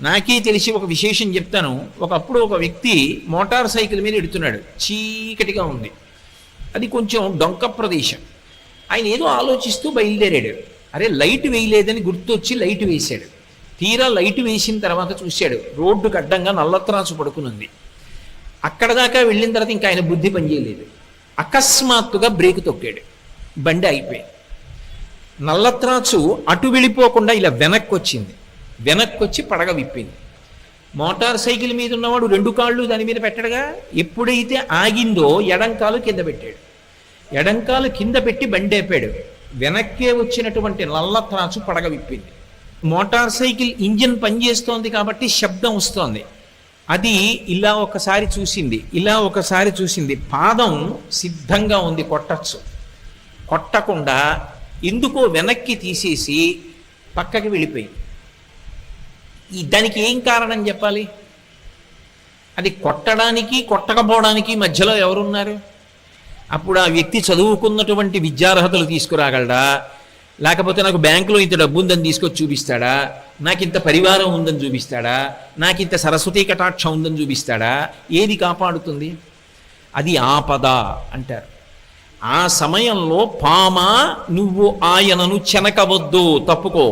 నాకే తెలిసి ఒక విశేషం చెప్తాను. ఒకప్పుడు ఒక వ్యక్తి మోటార్ సైకిల్ మీద ఎడుతున్నాడు, చీకటిగా ఉంది, అది కొంచెం డొంక ప్రదేశం. ఆయన ఏదో ఆలోచిస్తూ బయలుదేరాడు. అరే లైట్ వేయలేదని గుర్తొచ్చి లైట్ వేశాడు. తీరా లైట్ వేసిన తర్వాత చూశాడు, రోడ్డుకు అడ్డంగా నల్లత్రాసు పడుకునుంది. అక్కడ దాకా వెళ్ళిన తర్వాత ఇంకా ఆయన బుద్ధి పనిచేయలేదు. అకస్మాత్తుగా బ్రేక్ తొక్కాడు, బండి అయిపోయింది. నల్లత్రాసు అటు వెళ్ళిపోకుండా ఇలా వెనక్కి వచ్చింది, వెనక్కి వచ్చి పడగ విప్పింది. మోటార్ సైకిల్ మీద ఉన్నవాడు రెండు కాళ్ళు దాని మీద పెట్టడుగా, ఎప్పుడైతే ఆగిందో ఎడంకాలు కింద పెట్టాడు. ఎడంకాలు కింద పెట్టి బండి ఆపాడు. వెనక్కే వచ్చినటువంటి నల్లత్రాసు పడగ విప్పింది. మోటార్ సైకిల్ ఇంజిన్ పనిచేస్తోంది కాబట్టి శబ్దం వస్తోంది. అది ఇలా ఒకసారి చూసింది, ఇలా ఒకసారి చూసింది. పాదం సిద్ధంగా ఉంది, కొట్టచ్చు. కొట్టకుండా ఎందుకో వెనక్కి తీసేసి పక్కకి వెళ్ళిపోయింది. దానికి ఏం కారణం చెప్పాలి? అది కొట్టడానికి కొట్టకపోవడానికి మధ్యలో ఎవరున్నారు? అప్పుడు ఆ వ్యక్తి చదువుకున్నటువంటి విద్యార్హతలు తీసుకురాగలడా, లేకపోతే నాకు బ్యాంకులో ఇంత డబ్బు ఉందని తీసుకొచ్చి చూపిస్తాడా, నాకు ఇంత పరివారం ఉందని చూపిస్తాడా, నాకు ఇంత సరస్వతీ కటాక్షం ఉందని చూపిస్తాడా? ఏది కాపాడుతుంది? అది ఆపద అంటారు. ఆ సమయంలో పామా నువ్వు ఆయనను చెనకవద్దు, తప్పుకో,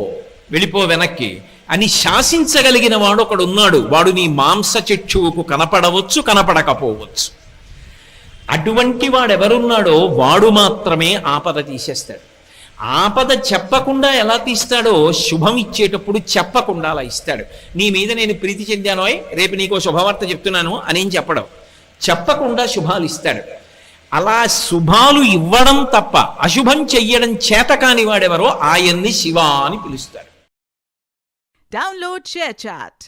వెళ్ళిపో వెనక్కి అని శాసించగలిగిన వాడు ఒకడున్నాడు. వాడు నీ మాంసచక్షువుకు కనపడవచ్చు, కనపడకపోవచ్చు. అటువంటి వాడెవరున్నాడో వాడు మాత్రమే ఆపద తీసేస్తాడు. ఆపద చెప్పకుండా ఎలా తీస్తాడో శుభం ఇచ్చేటప్పుడు చెప్పకుండా అలా ఇస్తాడు. నీ మీద నేను ప్రీతి చెందానోయ్, రేపు నీకో శుభవార్త చెప్తున్నాను అనేం చెప్పడం, చెప్పకుండా శుభాలు ఇస్తాడు. అలా శుభాలు ఇవ్వడం తప్ప అశుభం చెయ్యడం చేత కాని వాడెవరో ఆయన్ని శివ అని పిలుస్తాడు. Download ShareChat.